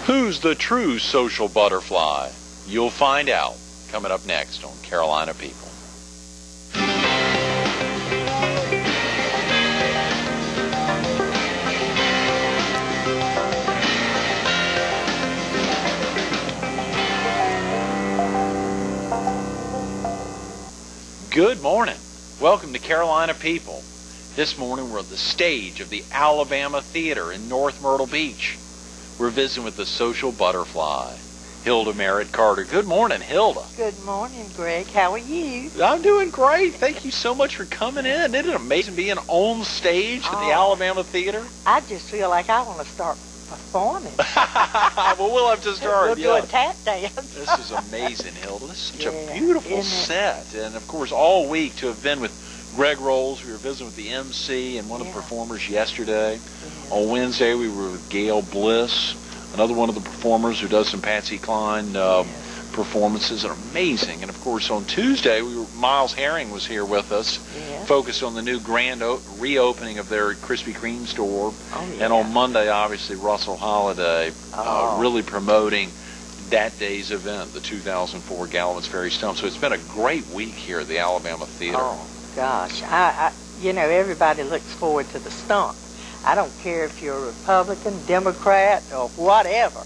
Who's the true social butterfly? You'll find out coming up next on Carolina People. Good morning. Welcome to Carolina People. This morning we're at the stage of the Alabama Theater in North Myrtle Beach. We're visiting with the social butterfly, Hilda Carter. Good morning, Hilda. Good morning, Greg. How are you? I'm doing great. Thank you so much for coming in. Isn't it amazing being on stage at the Alabama Theater? I just feel like I want to start performing. Well, we'll have to start. We'll do a tap dance. This is amazing, Hilda. This is such a beautiful set. And, of course, all week to have been with Greg Rolls. We were visiting with the MC and one of the performers yesterday. On Wednesday, we were with Gail Bliss, another one of the performers who does some Patsy Cline performances. Are amazing. And, of course, on Tuesday, Miles Herring was here with us, focused on the new grand reopening of their Krispy Kreme store. And on Monday, obviously, Russell Holiday really promoting that day's event, the 2004 Gallivan's Ferry Stump. So it's been a great week here at the Alabama Theater. Oh, gosh. You know, everybody looks forward to the stump. I don't care if you're a Republican, Democrat, or whatever.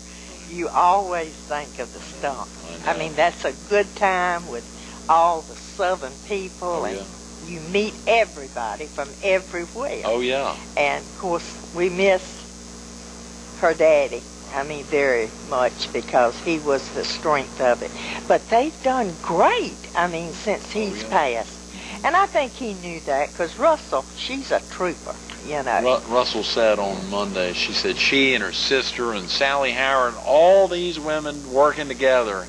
You always think of the stump. I mean, that's a good time with all the Southern people, and you meet everybody from everywhere. Oh, yeah. And, of course, we miss her daddy. I mean, very much, because he was the strength of it. But they've done great, I mean, since he's passed. And I think he knew that, because Russell, she's a trooper, you know. Russell said on Monday, she said she and her sister and Sally Howard, all these women working together,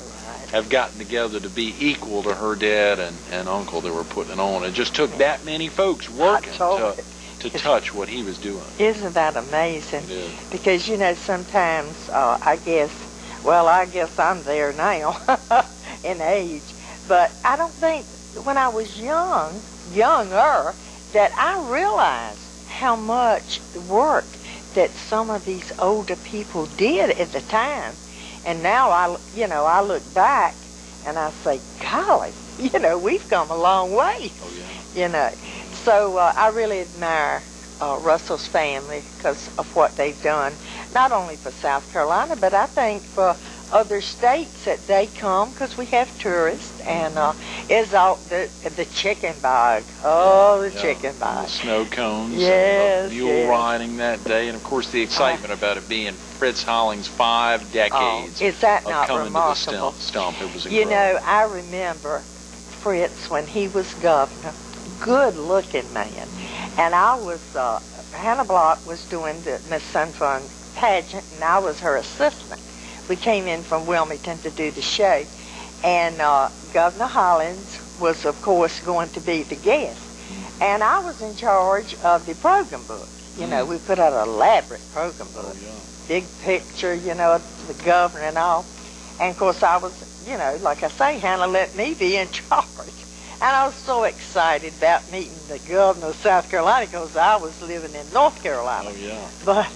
have gotten together to be equal to her dad and uncle that were putting it on. It just took that many folks working to touch what he was doing. Isn't that amazing? It is. Because, you know, sometimes I guess I'm there now in age, but I don't think when I was younger, that I realized how much work that some of these older people did at the time. And now I look back and I say, golly, you know, we've come a long way. You know, so I really admire Russell's family because of what they've done, not only for South Carolina, but I think for other states that they come, because we have tourists, and is all the chicken bog. Oh, the chicken bog. The snow cones. Yes, mule riding that day, and of course the excitement about it being Fritz Holling's 5 decades is that of not coming remarkable? to the stump. It was incredible. You know, I remember Fritz when he was governor. Good-looking man, and I was Hannah Block was doing the Miss Sun Fun pageant, and I was her assistant. We came in from Wilmington to do the show, and Governor Hollins was, of course, going to be the guest. And I was in charge of the program book. You know, we put out an elaborate program book. Big picture, you know, of the governor and all. And, of course, I was, you know, like I say, Hannah let me be in charge. And I was so excited about meeting the governor of South Carolina because I was living in North Carolina. But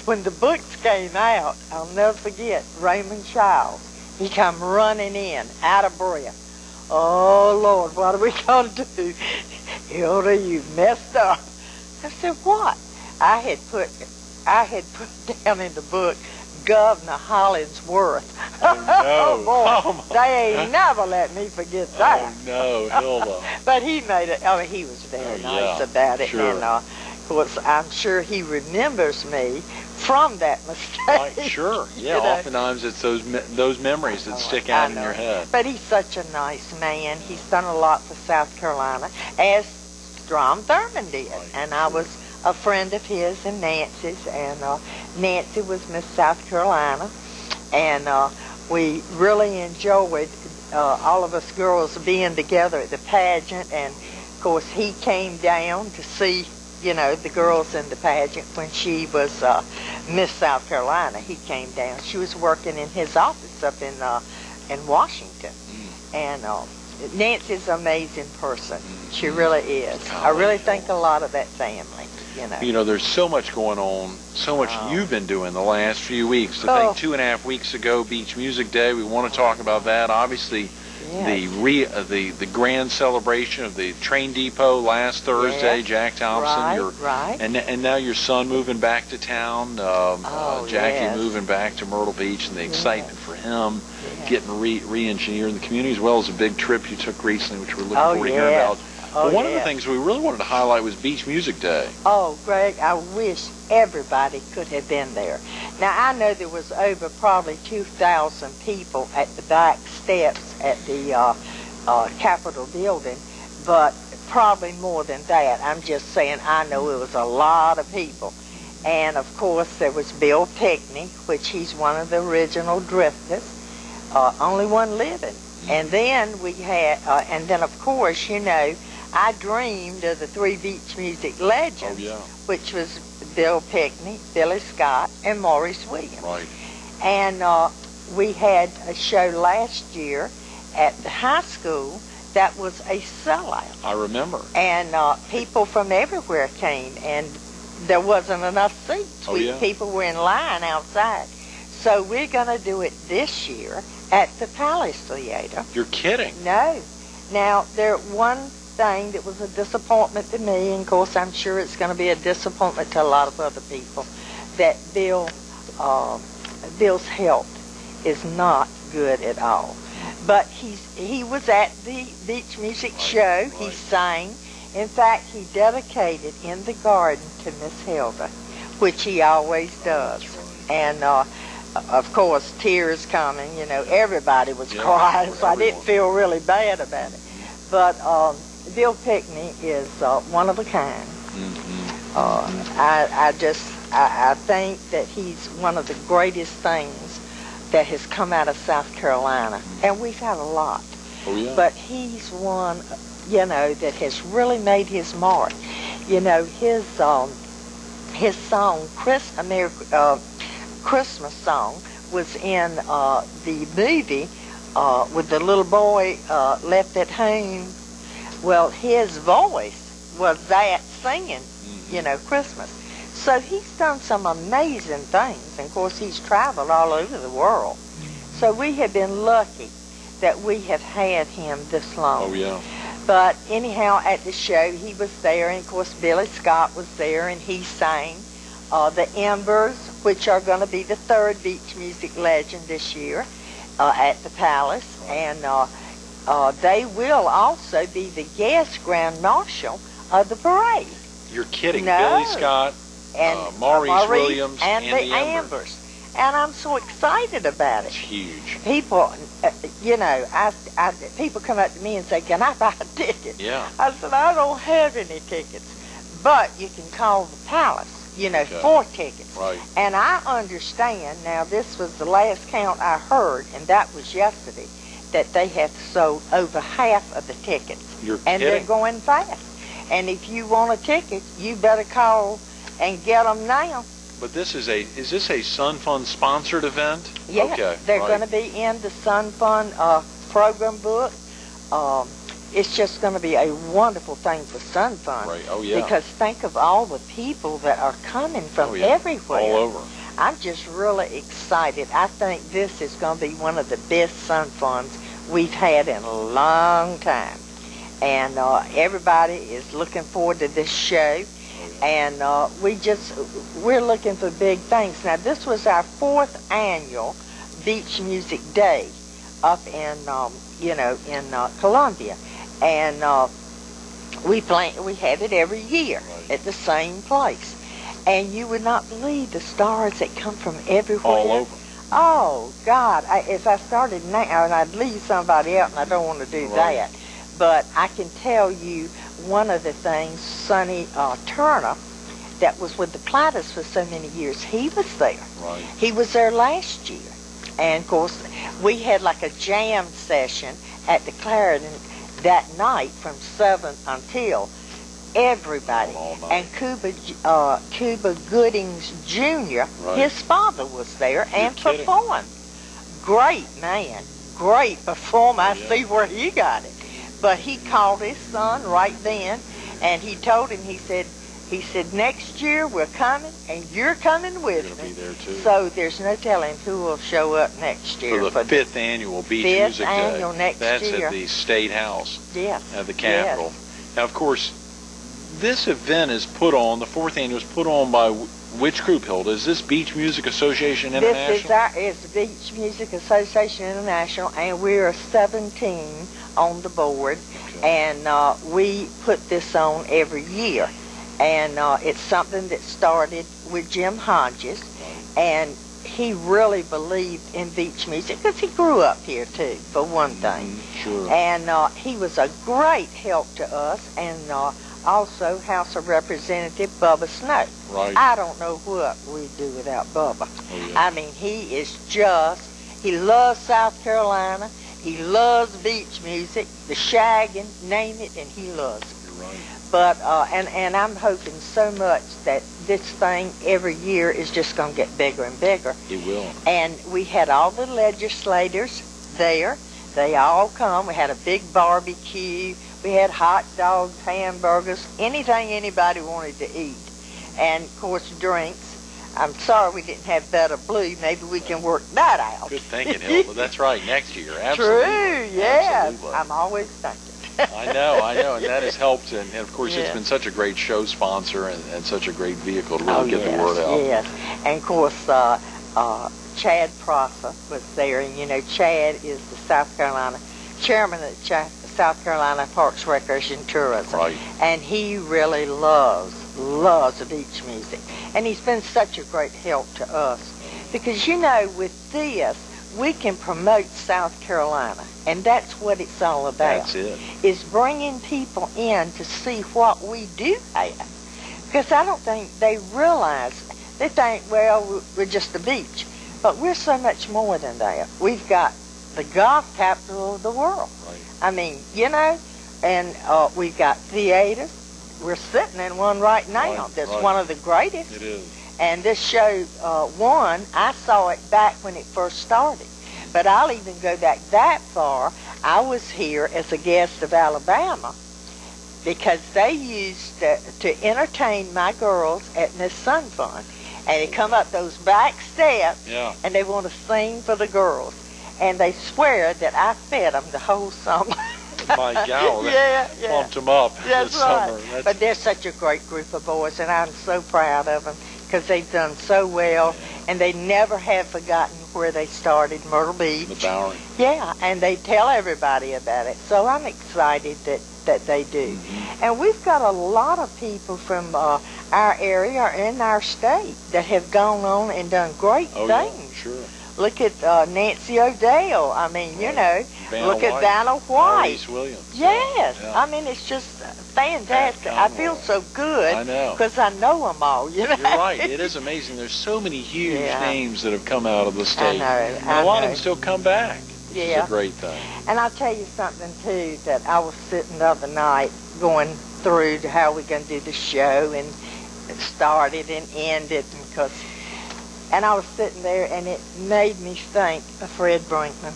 when the books came out, I'll never forget, Raymond Childs, he come running in, out of breath. Oh, Lord, what are we going to do? Hilda, you messed up. I said, what? I had put down in the book, Governor Hollingsworth. Oh, no. Oh, boy, they ain't never let me forget that. Oh, no, Hilda. But he made it, I mean, he was very nice about it. Sure. And, of course, I'm sure he remembers me from that mistake. Right, sure. Yeah, you know? Oftentimes it's those memories that stick out in your head. But he's such a nice man. He's done a lot for South Carolina, as Strom Thurmond did. And I was a friend of his and Nancy's, and Nancy was Miss South Carolina, and we really enjoyed all of us girls being together at the pageant. And of course he came down to see, you know, the girls in the pageant when she was Miss South Carolina. He came down. She was working in his office up in Washington, and Nancy's an amazing person. She really is. I really think a lot of that family. You know, there's so much going on, so much you've been doing the last few weeks. I think 2.5 weeks ago, Beach Music Day. We want to talk about that. Obviously, the grand celebration of the train depot last Thursday. Jack Thompson, and now your son moving back to town. Jackie moving back to Myrtle Beach, and the excitement for him getting re-engineered in the community, as well as a big trip you took recently, which we're looking forward to hearing about. But one of the things we really wanted to highlight was Beach Music Day. Oh, Greg, I wish everybody could have been there. Now, I know there was over probably 2,000 people at the back steps at the Capitol building, but probably more than that. I'm just saying, I know it was a lot of people. And, of course, there was Bill Pickney, which he's one of the original Drifters, only one living. And then we had, and then, of course, you know, I dreamed of the three beach music legends, which was Bill Pickney, Billy Scott, and Maurice Williams. And we had a show last year at the high school that was a sellout. I remember. And people from everywhere came, and there wasn't enough seats. People were in line outside. So we're going to do it this year at the Palace Theater. You're kidding? No. Now, one thing that was a disappointment to me, and of course I'm sure it's going to be a disappointment to a lot of other people, that Bill's health is not good at all. But he was at the beach music show. He sang. In fact, he dedicated In the Garden to Miss Hilda, which he always does. And of course, tears coming. You know, everybody was crying, so I didn't feel really bad about it. But Bill Pickney is one of a kind. I think that he's one of the greatest things that has come out of South Carolina, and we've had a lot. But he's one, you know, that has really made his mark. You know, his song, Christmas Song, was in the movie with the little boy left at home. Well, his voice was that singing, you know, Christmas. So he's done some amazing things. And, of course, he's traveled all over the world. So we have been lucky that we have had him this long. But anyhow, at the show, he was there. And, of course, Billy Scott was there, and he sang the Embers, which are going to be the third beach music legend this year at the Palace. And they will also be the guest grand marshal of the parade. You're kidding. Billy Scott, and Maurice Williams, and the Ambers. And I'm so excited about it. It's huge. People, you know, people come up to me and say, "Can I buy a ticket?" I said, "I don't have any tickets, but you can call the Palace, you know, for tickets." And I understand, now this was the last count I heard, and that was yesterday, that they have sold over half of the tickets. You're and kidding. They're going fast. And if you want a ticket, you better call and get them now. But is this a Sun Fund sponsored event? Yes, they're going to be in the Sun Fund program book. It's just going to be a wonderful thing for Sun Fund. Because think of all the people that are coming from everywhere. All over. I'm just really excited. I think this is going to be one of the best Sun Funds we've had in a long time. And everybody is looking forward to this show. And we're looking for big things. Now, this was our 4th annual Beach Music Day up in, you know, in Columbia. And we have it every year at the same place. And you would not believe the stars that come from everywhere. All over. Oh, God. If I started now, and I'd leave somebody out, and I don't want to do that. But I can tell you one of the things, Sonny Turner, that was with the Platters for so many years, he was there. He was there last year. And, of course, we had like a jam session at the Clarendon that night from 7 until everybody. And Cuba Goodings Jr., his father was there and performed. Great man. Great performer. I see where he got it. But he called his son right then, and he told him, he said, He said, next year we're coming, and you're coming with You're going to me. be there, too. So there's no telling who will show up next year. For the 5th annual Beach Fifth Music Day. annual next That's year. at the State House. Yes. At the Capitol. Yes. Now, of course, this event is put on, the 4th annual is put on by which group, Hilda? Is this Beach Music Association International? It's the Beach Music Association International, and we are 17 on the board, and we put this on every year. And it's something that started with Jim Hodges, and he really believed in beach music because he grew up here too, for one thing. Sure. And he was a great help to us, and also House of Representative Bubba Snow. Right. I don't know what we'd do without Bubba. Oh, yeah. I mean, he loves South Carolina. He loves beach music, the shagging, name it, and he loves it. You're right. But, and I'm hoping so much that this thing every year is just going to get bigger and bigger. It will. And we had all the legislators there. They all come. We had a big barbecue. We had hot dogs, hamburgers, anything anybody wanted to eat. And, of course, drinks. I'm sorry we didn't have Better Blue. Maybe we can work that out. Good thinking, Hilda. That's right. Next year. Absolutely. True, yes. Absolutely. I'm always thinking. I know, and that has helped, and of course it's been such a great show sponsor and such a great vehicle to really get the word out. Yes, and of course Chad Prosser was there, and you know Chad is the South Carolina chairman of the South Carolina Parks, Recreation, and Tourism, right. And he really loves the beach music, and he's been such a great help to us because you know with this we can promote South Carolina, and that's what it's all about. That's it. Is bringing people in to see what we do have. Because I don't think they realize, they think, well, we're just a beach. But we're so much more than that. We've got the golf capital of the world. Right. I mean, you know, and we've got theaters. We're sitting in one right now that's one of the greatest. It is. And this show, I saw it back when it first started. But I'll even go back that far. I was here as a guest of Alabama because they used to entertain my girls at Miss Sun Fun. And they come up those back steps, and they want to sing for the girls. And they swear that I fed them the whole summer. My God, pumped them up this summer. But they're such a great group of boys, and I'm so proud of them because they've done so well, and they never have forgotten where they started, Myrtle Beach. The Bowery. Yeah, and they tell everybody about it. So I'm excited that they do. Mm-hmm. And we've got a lot of people from our area or in our state that have gone on and done great things. Yeah, sure. Look at Nancy O'Dell. I mean, you know, look at Vanna White. Maurice Williams. Yes. Yeah. I mean, it's just fantastic. I feel so good. I know. Because I know them all, you know. You're right. It is amazing. There's so many huge names that have come out of the state. I know. And a lot of them still come back. Yeah. It's a great thing. And I'll tell you something, too, that I was sitting the other night going through how we're going to do the show and it started and ended and I was sitting there, and it made me think of Fred Brinkman.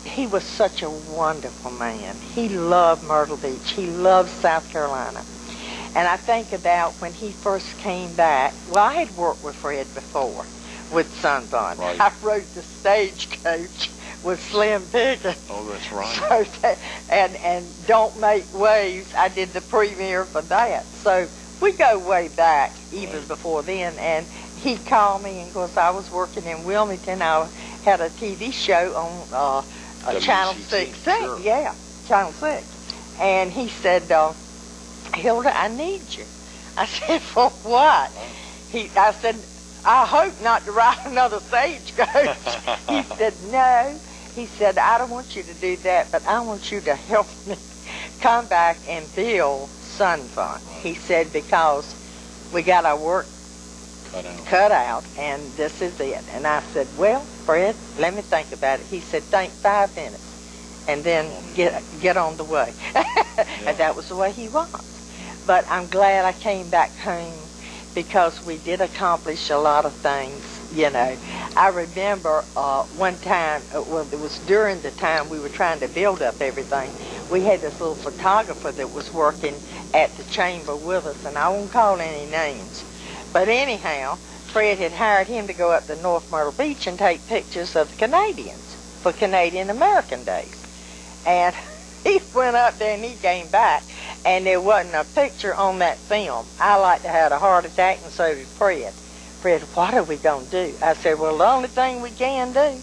He was such a wonderful man. He loved Myrtle Beach. He loved South Carolina. And I think about when he first came back. Well, I had worked with Fred before with Sun Fun. Right. I rode the stagecoach with Slim Pickens. Oh, that's right. So and Don't Make Waves, I did the premiere for that. So we go way back, even before then, and he called me, and of course I was working in Wilmington. I had a TV show on Channel 6. Sure. Yeah, Channel 6. And he said, Hilda, I need you. I said, for what? I said, I hope not to ride another stagecoach. He said, no. He said, I don't want you to do that, but I want you to help me come back and build Sun Fun. He said, because we got our work cut out, and this is it. And I said, well, Fred, let me think about it. He said, think 5 minutes, and then get on the way. And that was the way he was. But I'm glad I came back home because we did accomplish a lot of things, you know. I remember one time, well, it was during the time we were trying to build up everything, we had this little photographer that was working at the chamber with us, and I won't call any names. But anyhow, Fred had hired him to go up to North Myrtle Beach and take pictures of the Canadians for Canadian American Days. And he went up there and he came back, and there wasn't a picture on that film. I like to have a heart attack, and so did Fred. Fred, what are we going to do? I said, well, the only thing we can do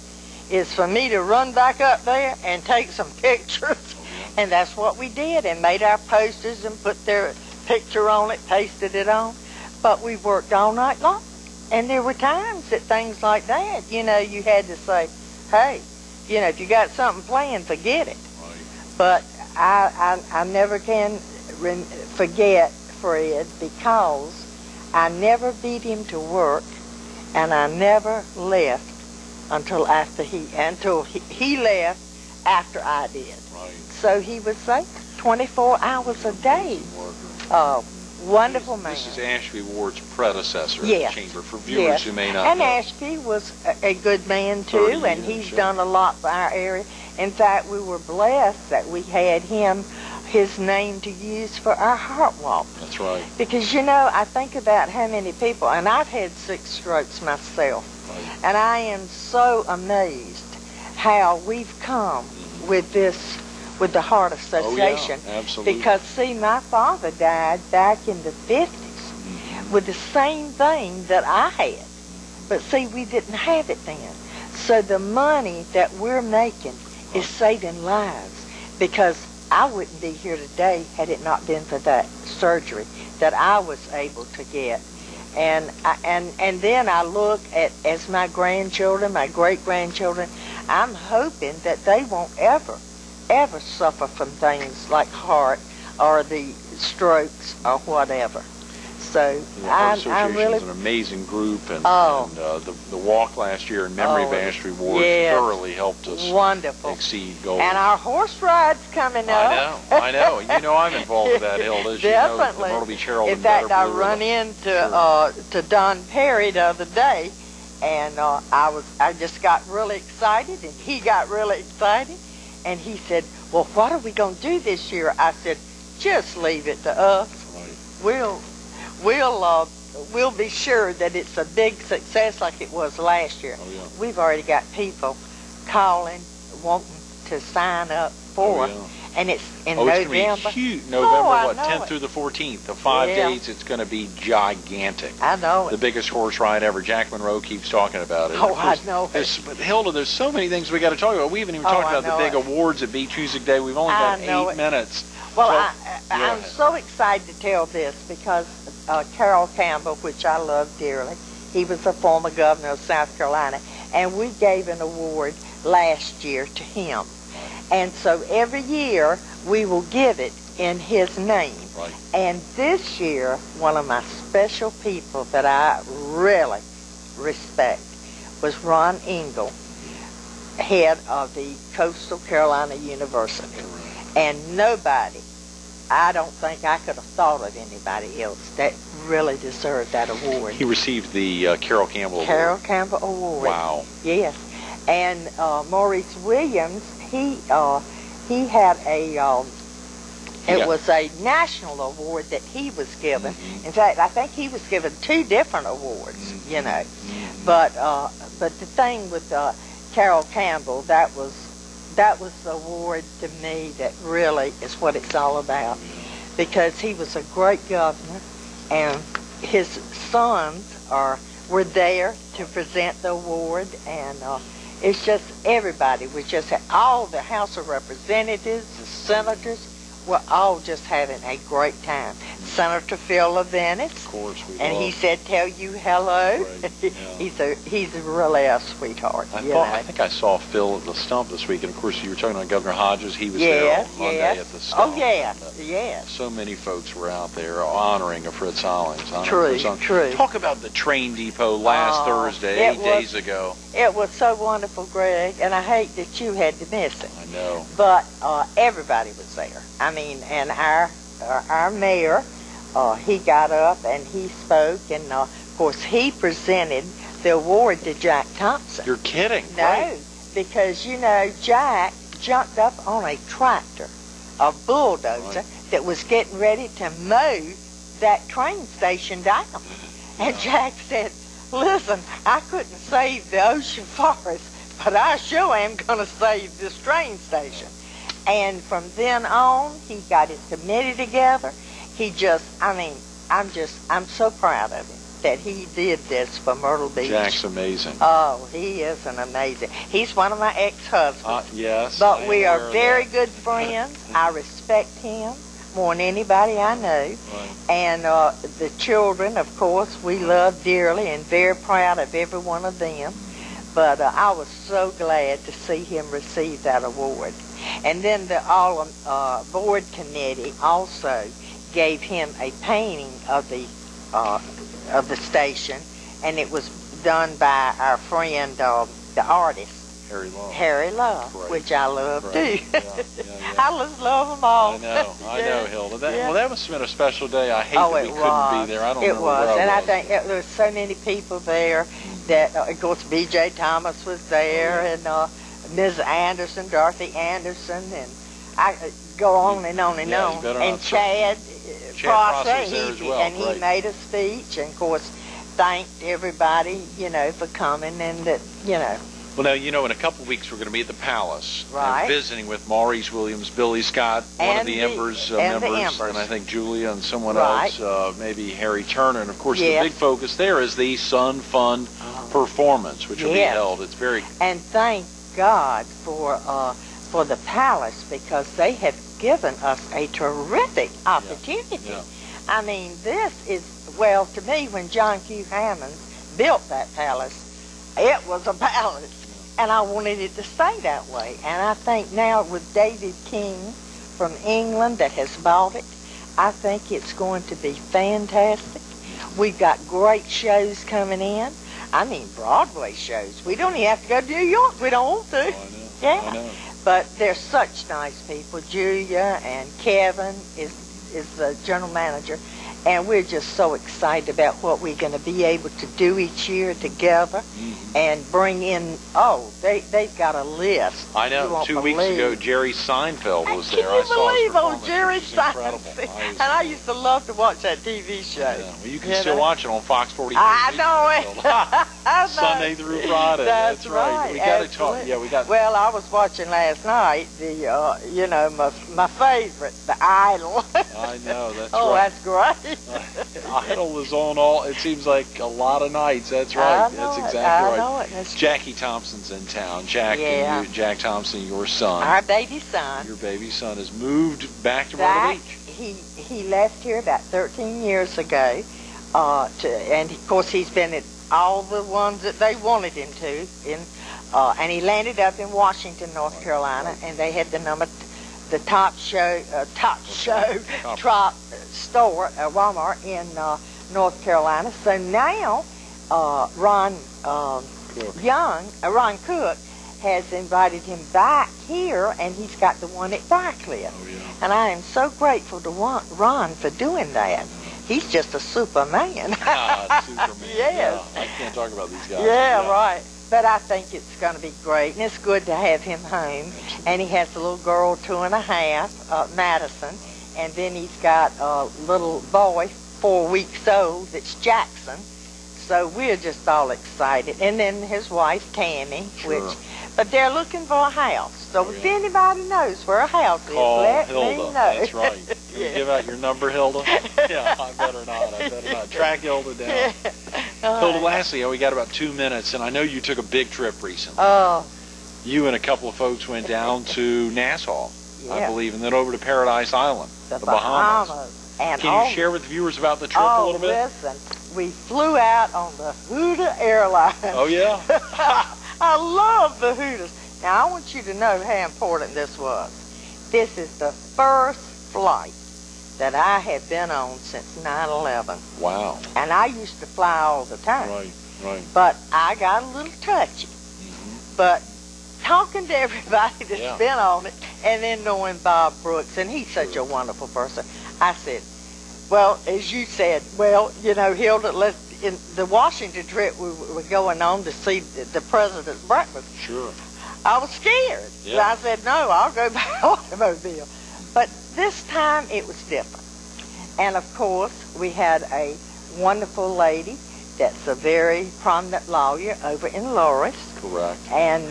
is for me to run back up there and take some pictures. And that's what we did, and made our posters and put their picture on it, pasted it on. But we worked all night long. And there were times that things like that, you know, you had to say, hey, you know, if you got something planned, forget it. Right. But I never can forget Fred, because I never beat him to work, and I never left until he left after I did. Right. So he was there 24 hours a day. Wonderful man. This is Ashby Ward's predecessor Yes. at the chamber, for viewers who may not and know. Ashby was a good man 30 too, and years, he's yeah. done a lot for our area. In fact, we were blessed that we had his name to use for our heart walk. That's right. Because, you know, I think about how many people, and I've had 6 strokes myself, Right. and I am so amazed how we've come with the Heart Association. Oh, yeah, absolutely. Because, see, my father died back in the 50s with the same thing that I had. But, see, we didn't have it then. So the money that we're making is saving lives, because I wouldn't be here today had it not been for that surgery that I was able to get. And then I look at, as my grandchildren, my great-grandchildren, I'm hoping that they won't ever suffer from things like heart or the strokes or whatever. So The Heart I'm Association really is an amazing group, and, the walk last year in memory of Ashby Ward thoroughly helped us wonderful. exceed goals. And our horse ride's coming up. I know. You know I'm involved with that, Hilda. As Definitely. You know, the Myrtle Beach Herald In and fact, Better I Blue run Ribbon. into to Don Perry the other day, and I just got really excited, and he got really excited, and he said, well, what are we going to do this year? I said, just leave it to us. Right. We'll be sure that it's a big success like it was last year. Oh, yeah. We've already got people calling, wanting to sign up for it. Oh, And it's in it's November. going to be huge. November, I know 10th it. through the 14th. The 5 Yeah. days, it's going to be gigantic. I know The it. biggest horse ride ever. Jack Monroe keeps talking about it. Oh, Of course, I know it. But Hilda, there's so many things we got to talk about. We haven't even talked I about the know big it. awards at Beach Music Day. We've only I got know 8 it. minutes. Well, So, I'm yeah. so excited to tell this because Carroll Campbell, which I love dearly, he was a former governor of South Carolina, and we gave an award last year to him. And so every year we will give it in his name. Right. And this year, one of my special people that I really respect was Ron Engel, head of the Coastal Carolina University. And nobody, I don't think I could have thought of anybody else that really deserved that award. He received the Carroll Campbell Carroll Award. Campbell Award. Wow. Yes. And Maurice Williams, he had it was a national award that he was given. In fact, I think he was given 2 different awards, you know. But the thing with Carroll Campbell, that was the award to me that really is what it's all about, because he was a great governor, and his sons were there to present the award, and it's just everybody was just all the House of Representatives, the senators, were all just having a great time. Senator Phil LaVennis, Of course, we and love. he said, "Tell you hello." Right, yeah. He's really a sweetheart. I think I saw Phil at the Stump this week, and of course you were talking about Governor Hodges. He was there Yes, on Monday yes. at the Stump. Oh yes, And, yes. So many folks were out there honoring a Fritz Hollings. True. Talk about the train depot last Thursday, 8 days ago. It was so wonderful, Greg, and I hate that you had to miss it. I know. But everybody was there. I mean, and our mayor, he got up and he spoke, and of course he presented the award to Jack Thompson. You're kidding. No, Right. because, you know, Jack jumped up on a tractor a bulldozer that was getting ready to mow that train station down. And Jack said, listen, I couldn't save the ocean forest, but I sure am going to save this train station. And from then on, he got his committee together. He just, I mean, I'm so proud of him that he did this for Myrtle Beach. Jack's amazing. Oh, he is an amazing. He's one of my ex-husbands. Yes. But we are very good friends. I respect him more than anybody I know. Right. And the children, of course, we love dearly and very proud of every one of them. But I was so glad to see him receive that award. And then the board committee also gave him a painting of the station, and it was done by our friend, the artist, Harry Love, which I love too. Yeah. I just love them all. I know, Hilda. Well, that must have been a special day. I hate that we couldn't be there. I don't It remember was, where and I I was. think there was so many people there that, of course, B.J. Thomas was there, and Ms. Anderson, Dorothy Anderson, and I go on and on and on. And Chad Prosser, he made a speech, and of course thanked everybody, for coming, and that, Well, now, in a couple of weeks we're going to be at the Palace, right, and visiting with Maurice Williams, Billy Scott, one of the Embers members, and I think Julia and someone else, maybe Harry Turner, and of course the big focus there is the Sun Fund performance, which will be held. It's very and thank God for the Palace, because they have given us a terrific opportunity. Yeah. I mean, this is, well, to me, when John Q. Hammond built that palace, it was a palace, and I wanted it to stay that way. And I think now with David King from England that has bought it, I think it's going to be fantastic. We've got great shows coming in. I mean, Broadway shows. We don't even have to go to New York. We don't want to. I know. But they're such nice people. Julia and Kevin is the general manager, and we're just so excited about what we're going to be able to do each year together and bring in, they've got a list. I know. 2 weeks ago, Jerry Seinfeld was there. Can you believe old Jerry Seinfeld? And I used to love to watch that TV show. Yeah. Well, you can still watch it on Fox 43. I know it. Sunday through Friday. That's right. We got to talk. Yeah, we got. Well, I was watching last night the my favorite, The Idol. I know. That's right. Oh, that's great. Idol is on all. It seems like a lot of nights. That's right. That's exactly right. I know it. That's Jackie Thompson's in town. Jack Thompson, your son. Our baby son. Your baby son has moved back to Myrtle Beach. He left here about 13 years ago, and of course he's been at all the ones that they wanted him to, and he landed up in Washington, North Carolina, and they had the top store, Walmart in North Carolina. So now Ron Cook has invited him back here, and he's got the one at Bycliffe. Oh, yeah. And I am so grateful to Ron for doing that. He's just a Superman. Superman. Yes. Yeah, I can't talk about these guys. Yeah, right. But I think it's going to be great, and it's good to have him home. And he has a little girl, 2.5, Madison, and then he's got a little boy, 4 weeks old, that's Jackson. So we're just all excited. And then his wife, Tammy, but they're looking for a house. So if anybody knows where a house is, let Hilda. me know. That's right. Can you give out your number, Hilda? Yeah, I better not. Track Hilda down. Hilda, lastly, we got about 2 minutes, and I know you took a big trip recently. Oh. You and a couple of folks went down to Nassau, I believe, and then over to Paradise Island, the Bahamas. And can you share with the viewers about the trip a little bit? Listen, we flew out on the Huda Airlines. Oh, yeah? I love the Hudas. Now, I want you to know how important this was. This is the first flight that I have been on since 9/11. Wow. And I used to fly all the time. Right. But I got a little touchy. But talking to everybody that's been on it, and then knowing Bob Brooks, and he's such a wonderful person, I said, well, as you said, Hilda, in the Washington trip, we were going on to see the president's breakfast. Sure. I was scared. Yeah. I said, no, I'll go by automobile. But this time it was different. And of course, we had a wonderful lady that's a very prominent lawyer over in Loris. Correct. And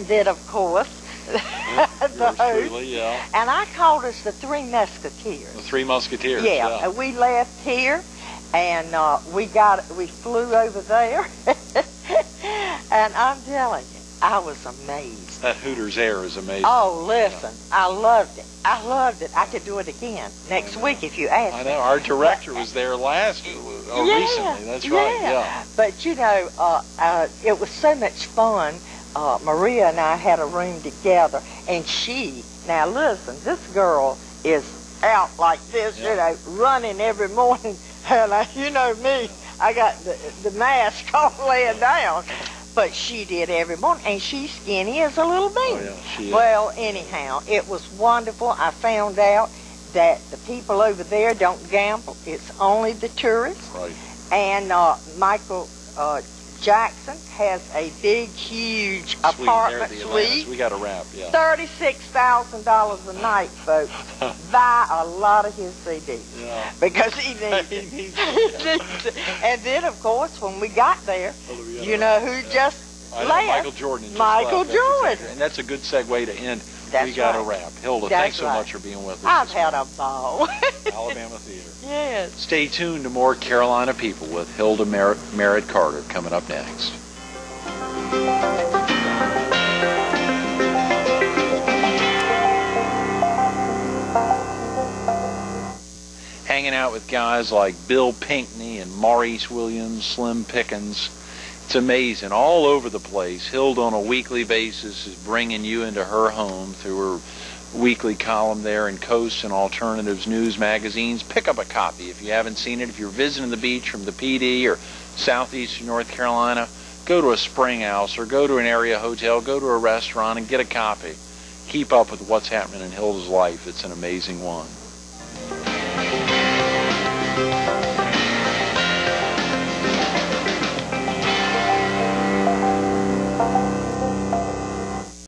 then, of course, the host. Truly, yeah. And I called us the Three Musketeers. The Three Musketeers. Yeah. And we left here, and we flew over there. And I'm telling you, I was amazed. That Hooters air is amazing. Oh, listen, I loved it. I loved it. I could do it again next week if you asked me. I know. Our director was there last year, or recently. That's right. Yeah. But you know, it was so much fun. Maria and I had a room together, and now listen, this girl is out like this, you know, running every morning. And you know me, I got the mask all laying down. But she did every morning, and she's skinny as a little baby. Oh, yeah, she is. Well, anyhow, it was wonderful. I found out that the people over there don't gamble. It's only the tourists. Right. And Michael Jackson has a big, huge apartment suite. We got a wrap, yeah. $36,000 a night, folks. Buy a lot of his CDs. Yeah. Because he needs it. And then, of course, when we got there, you know who just left? Michael Jordan. Michael Jordan. Exactly. And that's a good segue to end. That's we got right. a wrap. Hilda, That's thanks so right. much for being with us. I've had a ball. Alabama Theater. Yes. Stay tuned to more Carolina People with Hilda Carter coming up next. Hanging out with guys like Bill Pinkney and Maurice Williams, Slim Pickens. It's amazing. All over the place. Hilda on a weekly basis is bringing you into her home through her weekly column there in Coast and Alternatives News magazines. Pick up a copy if you haven't seen it. If you're visiting the beach from the PD or southeastern North Carolina, go to a spring house or go to an area hotel, go to a restaurant and get a copy. Keep up with what's happening in Hilda's life. It's an amazing one.